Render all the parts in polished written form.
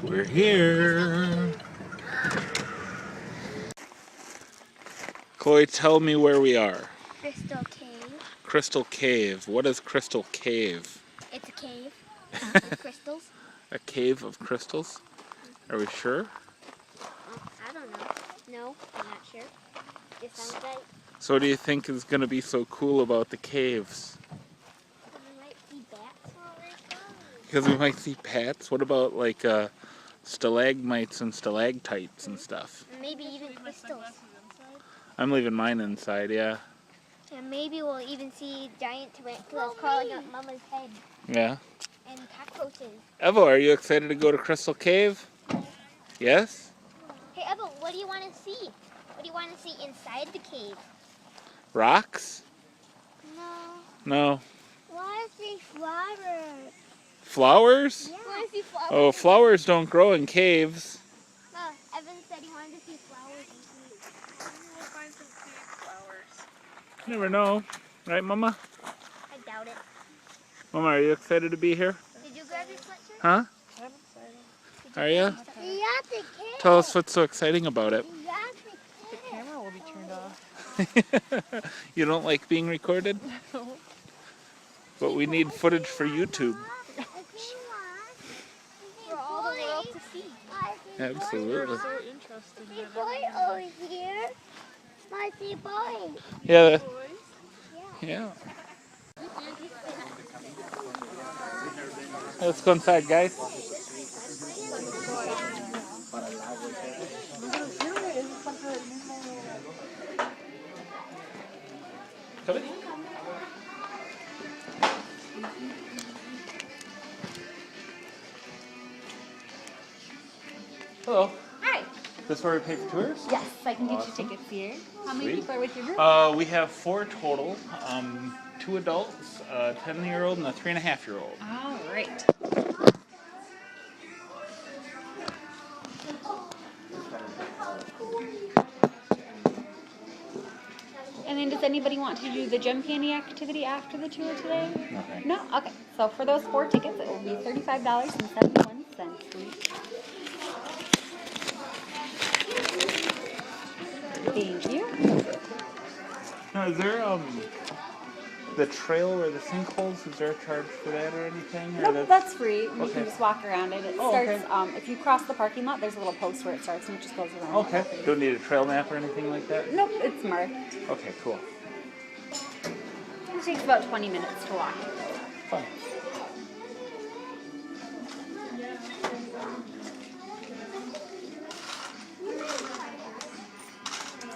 We're here. Chloe, tell me where we are. Crystal Cave. Crystal Cave. What is Crystal Cave? It's a cave of crystals. A cave of crystals? Are we sure? I don't know. No, I'm not sure. It sounds like So what do you think is going to be so cool about the caves? we might see bats while we're going. Because we might see bats? What about like stalagmites and stalactites and stuff? Maybe even crystals. I'm leaving mine inside, yeah. And maybe we'll even see giant tarantulas crawling up Mama's head Yeah. and cockroaches. Evo, are you excited to go to Crystal Cave? Yes? Hey, Evo, what do you want to see? What do you want to see inside the cave? Rocks? No. No. I want to see flowers. Flowers? Yeah. I want to see flowers. Oh, flowers don't grow in caves. No, Evan said he wanted to see flowers in caves. Maybe we'll find some cave flowers. Never know. Right, Mama? I doubt it. Mama, are you excited to be here? Did you grab your sweatshirt? Huh? I'm excited. Are you? Yeah, the cave. Tell us what's so exciting about it. Yeah, The camera will be turned off. You don't like being recorded? But we need footage for YouTube. For all the world to see. Absolutely. So interesting. See boy over here. My see boy. Yeah. Boys. Yeah. Let's go inside, guys. Come in. Hello. Hi. This where we pay for tours? Yes, I can get you tickets here. How many Sweet. people are with your group? We have 4 total. 2 adults, a 10-year-old, and a 3.5-year-old. All right. And then does anybody want to do the jump candy activity after the tour today? Okay. No? Okay. So for those 4 tickets, it will be $35.71. Thank you. Now, is there the trail where the sinkholes? Is there a charge for that or anything? Or Nope, that's free. You Okay. can just walk around it. It Oh, starts, okay. if you cross the parking lot, there's a little post where it starts and it just goes around. Okay. Don't need a trail map or anything like that? Nope, it's marked. Okay, cool. It takes about 20 minutes to walk. Fun.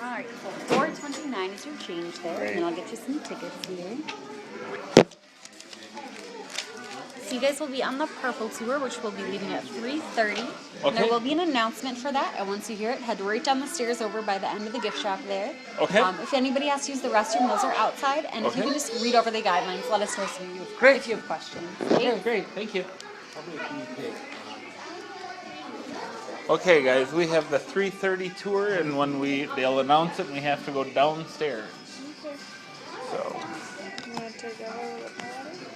Alright, so $4.29 is your change there, Great. and I'll get you some tickets here. So you guys will be on the Purple Tour, which will be leaving at 3:30. Okay. There will be an announcement for that, and once you hear it, head right down the stairs over by the end of the gift shop there. Okay. If anybody has to use the restroom, those are outside, and if you Okay. can just read over the guidelines, let us know Great. if you have questions. Okay, great. Thank you. Okay, guys, we have the 3:30 tour, and when they'll announce it, and we have to go downstairs. So, You want to take over the party?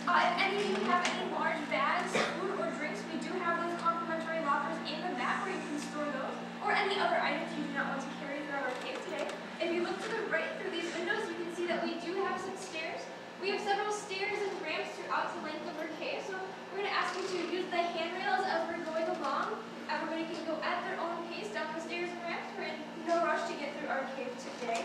If any of you have any large bags, food, or drinks, we do have those complimentary lockers in the back where you can store those, or any other items you do not want to carry throughout our cave today. If you look to the right through these windows, you can see that we do have some stairs. We have several stairs and ramps throughout the length of our cave, so we're going to ask you to use the handrails as we're going along. Everybody can go at their own pace down the stairs and ramps. We're in no rush to get through our cave today.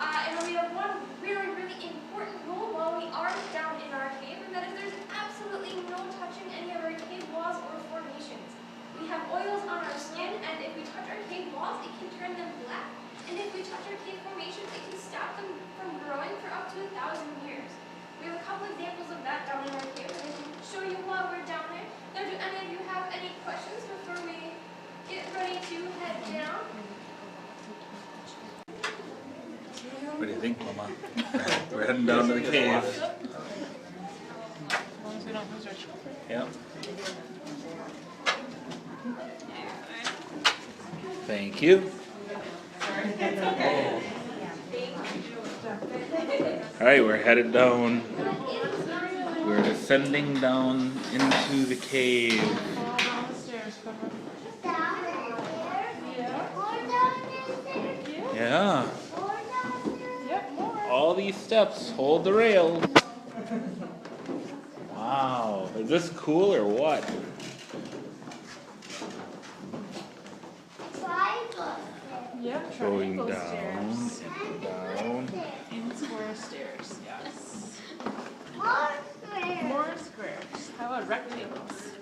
And then we have one really, really important rule while we are down in our cave, and that is there's absolutely no touching any of our cave walls or formations. We have oils on our skin, and if we touch our cave walls, it can turn them black. And if we touch our cave formations, it can stop them from growing for up to 1,000 years. We have a couple examples of that down in our cave, and I can show you while we're down there. Now, do any of you have any questions before we get ready to head down? what do you think, Mama? We're heading down to the cave. As long as we don't lose our children. Yep. Thank you. Alright, we're headed down. We're descending down into the cave. All down the stairs, Pepper. Yeah. Yep, more. All these steps hold the rails. Wow. Is this cool or what? Yep, Going triangle down stairs. and down. In square stairs, yes. More squares. How about rectangles?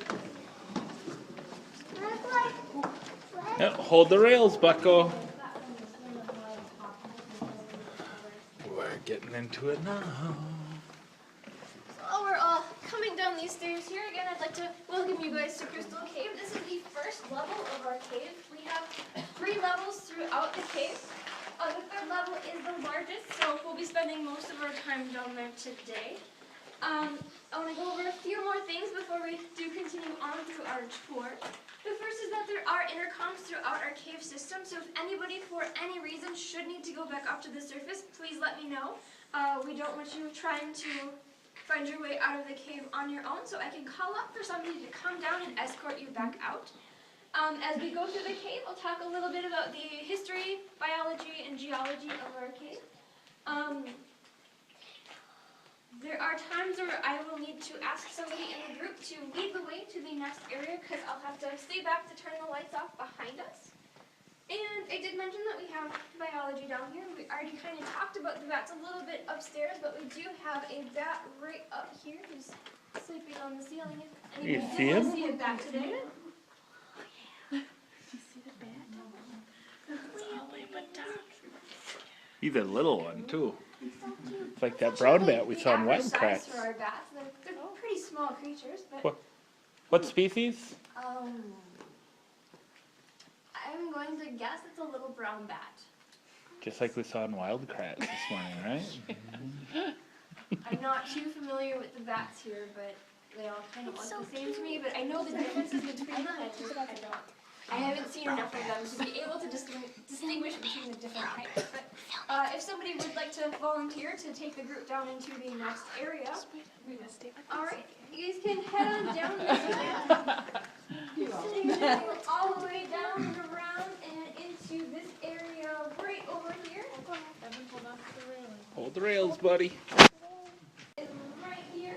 Yep, hold the rails, bucko. We're getting into it now. While we're all coming down these stairs here, again, I'd like to welcome you guys to Crystal Cave. This is the first level of our cave. We have 3 levels throughout the cave. The 3rd level is the largest, so we'll be spending most of our time down there today. I want to go over a few more things before we do continue on through our tour. The first is that there are intercoms throughout our cave system, so if anybody for any reason should need to go back up to the surface, please let me know. We don't want you trying to find your way out of the cave on your own, so I can call up for somebody to come down and escort you back out. As we go through the cave, I'll talk a little bit about the history, biology, and geology of our cave. There are times where I will need to ask somebody in the group to lead the way to the next area because I'll have to stay back to turn the lights off behind us. And I did mention that we have biology down here. We already kind of talked about the bats a little bit upstairs, but we do have a bat right up here who's sleeping on the ceiling. If You anybody see did want him? to see a bat today. He's a little one, too. It's like that brown bat we saw in The average Wildcrats. size for our bats. They're pretty small creatures, but What species? I'm going to guess it's a little brown bat. Just like we saw in Wildcrats this morning, right? I'm not too familiar with the bats here, but they all kind of look the same to me. But I know the differences between them. I haven't seen enough of them to be able to distinguish between the different types. But if somebody would like to volunteer to take the group down into the next area, all right, you guys can head on down this way. All the way down and around and into this area right over here. Hold the rails, buddy. Is right here.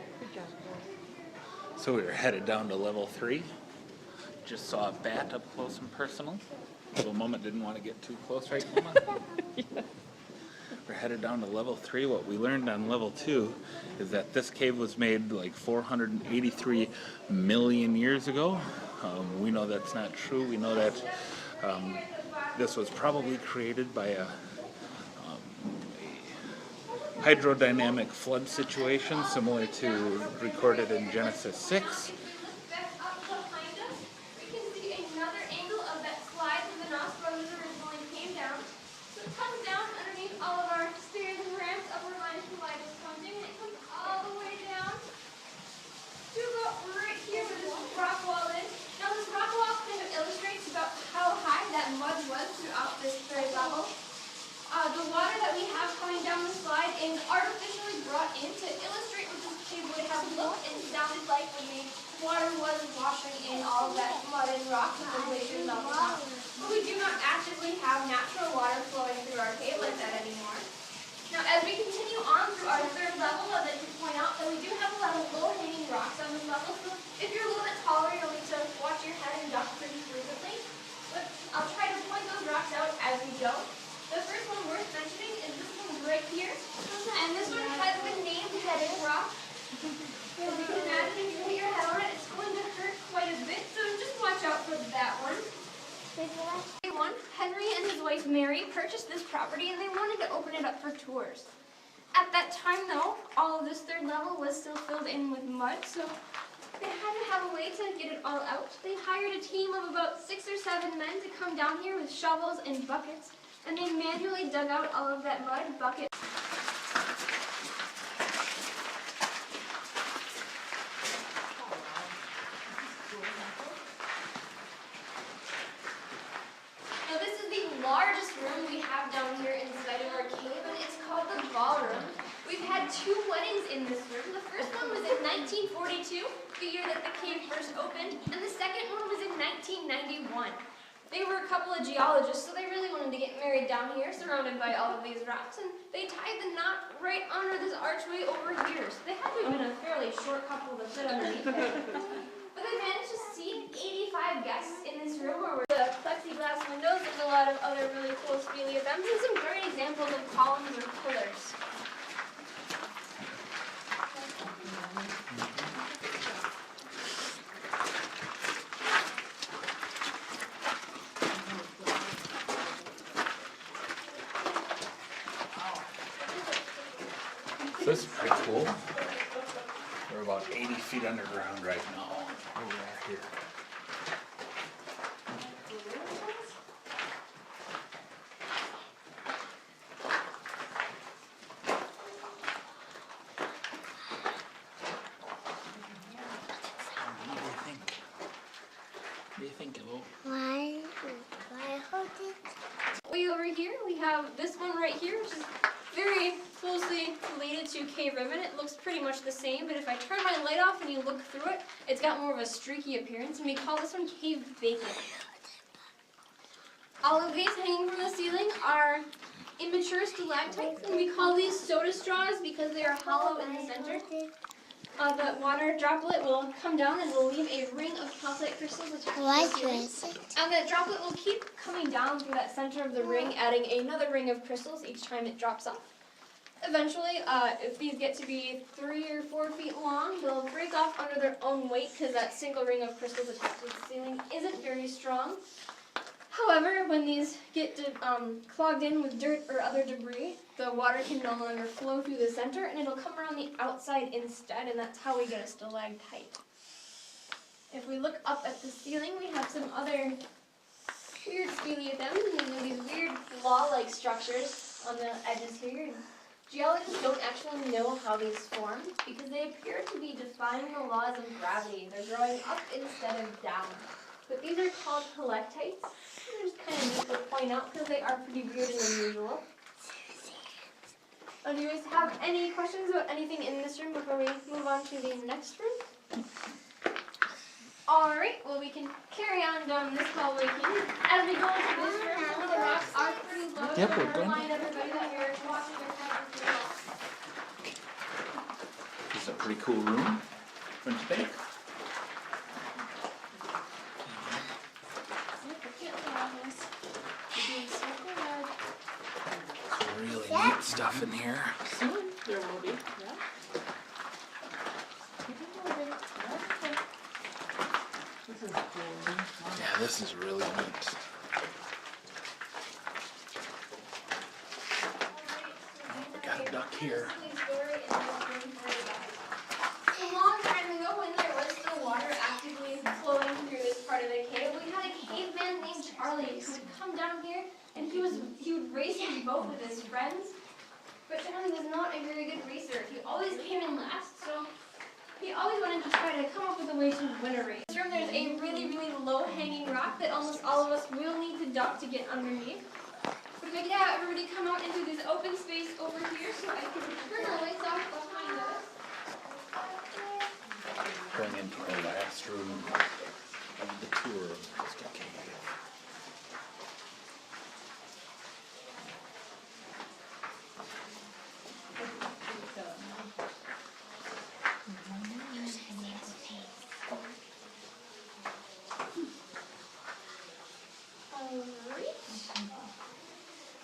So we were headed down to level 3. Just saw a bat up close and personal. Little Mama didn't want to get too close, right, Mama? We're headed down to level 3. What we learned on level 2 is that this cave was made like 483 million years ago. We know that's not true. We know that this was probably created by a hydrodynamic flood situation similar to recorded in Genesis 6. The water that we have coming down the slide is artificially brought in to illustrate what this cave would have looked and sounded like when the water was washing in all of that mud and rock with the glaciers on the top. But we do not actively have natural water flowing through our cave like that anymore. Now, as we continue on through our 3rd level, I'd like to point out that we do have a lot of low-hanging rocks on this level, so if you're a little bit taller, you'll need to watch your head and duck pretty frequently. But I'll try to point those rocks out as we go. The first one worth mentioning is this one right here. And this one has been named Headed Rock. As you can imagine, if you hit your head on it, it's going to hurt quite a bit, so just watch out for that one. Henry and his wife Mary purchased this property and they wanted to open it up for tours. At that time, though, all of this 3rd level was still filled in with mud, so they had to have a way to get it all out. They hired a team of about 6 or 7 men to come down here with shovels and buckets. And they manually dug out all of that mud bucket. Now this is the largest room we have down here inside of our cave, and it's called the ballroom. We've had two weddings in this room. The first one was in 1942, the year that the cave first opened, and the second one was in 1991. They were a couple of geologists, so they really wanted to get married down here, surrounded by all of these rocks, and they tied the knot right under this archway over here. So they had to have been a fairly short couple to fit underneath it. But they managed to seat 85 guests in this room where the plexiglass windows and a lot of other really cool speleothems and some great examples of columns or pillars. This is pretty cool. We're about 80 feet underground right now. Where we are here. What do you think? What do you think, Elo? Why hold it? Way over here, we have this one right here, which is very closely related to Cave Ribbon. It looks pretty much the same, but if I turn my light off and you look through it, it's got more of a streaky appearance, and we call this one Cave Bacon. All of these hanging from the ceiling are immature stalactites, and we call these soda straws because they are hollow in the center. The water droplet will come down and will leave a ring of calcite crystals attached Why to the ceiling. is it? And that droplet will keep coming down through that center of the ring, adding another ring of crystals each time it drops off. Eventually, if these get to be 3 or 4 feet long, they'll break off under their own weight because that single ring of crystals attached to the ceiling isn't very strong. However, when these get clogged in with dirt or other debris, the water can no longer flow through the center and it'll come around the outside instead, and that's how we get a stalactite. If we look up at the ceiling, we have some other weird speleothems, and these weird claw-like structures on the edges here. Geologists don't actually know how these form because they appear to be defying the laws of gravity. They're growing up instead of down. But these are called helictites. They're just kind of neat to point out because they are pretty weird and unusual. Do you guys have any questions about anything in this room before we move on to the next room? Alright, well we can carry on down this hallway here. As we go into this room, some of the rocks are pretty low. Yep, I we're want to going. remind everybody that we're watching their cameras as well. This is a pretty cool room, don't you think? Some really neat stuff in here. Soon there will be. Yeah. Keep it moving. Yeah, okay. This is cool. Yeah, this is really neat. Got a duck here. A long time ago, when there was still water actively flowing through this part of the cave, we had a caveman named Charlie who would come down here and he would race his boat with his friends. But Charlie was not a very good racer. He always came in last, so he always wanted to try to come up with a way to win a race. In this room, there's a really, really low-hanging rock that almost all of us will need to duck to get underneath. But if I could have everybody come out into this open space over here so I can turn the lights off behind us. Going into our last room of the tour of Crystal Cave.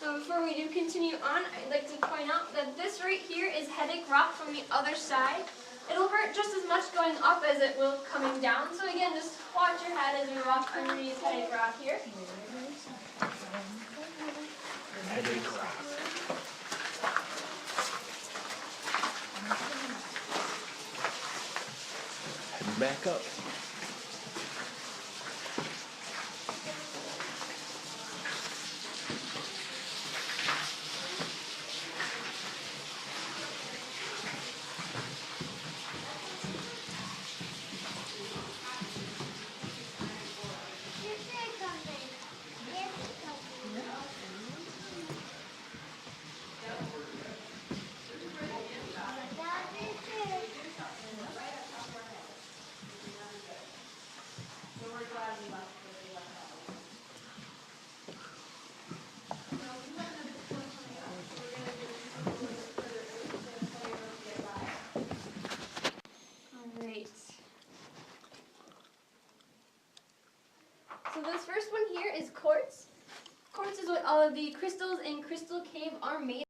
Before we do continue on, I'd like to point out that this right here is headache rock from the other side. It'll hurt just as much going up as it will coming down. So again, just watch your head as you walk underneath headache rock here. Headache rock. Heading back up. this first one here is quartz. Quartz is what all of the crystals in Crystal Cave are made